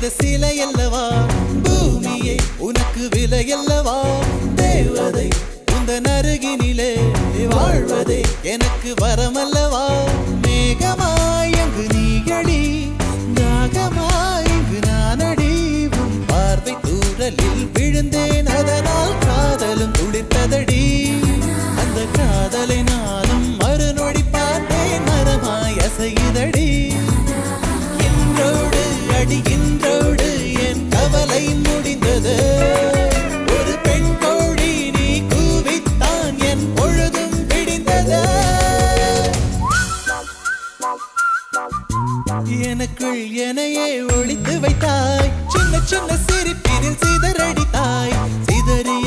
செய்த சிலை அல்லவா பூமியே உனக்கு விலை அல்லவா தேவதை உந்தன் அருகினிலே வாழ்வதே எனக்கு வரமல்லவா மேகமாய் அங்கு நீயடி நாகமாய் இங்கு நானடி உன் பார்வை தூரலில் விழுந்தேன் அதனால் காதலும் துளிர்த்ததடி அந்த காதலை நானும் மறுநொடி பார்த்தேன் மரமாய் அசையுதடி இன்றோடு அடிகின்றோடு என் கவலை முடிந்தது ஒரு பெண் கோழி நீ கூவித்தான் என் பொழுதும் விடிந்தது எனக்குள் எனையே ஒளித்து வைத்தாய் சின்ன சின்ன சிரிப்பினில் சிதறடித்தாய் சிதறிய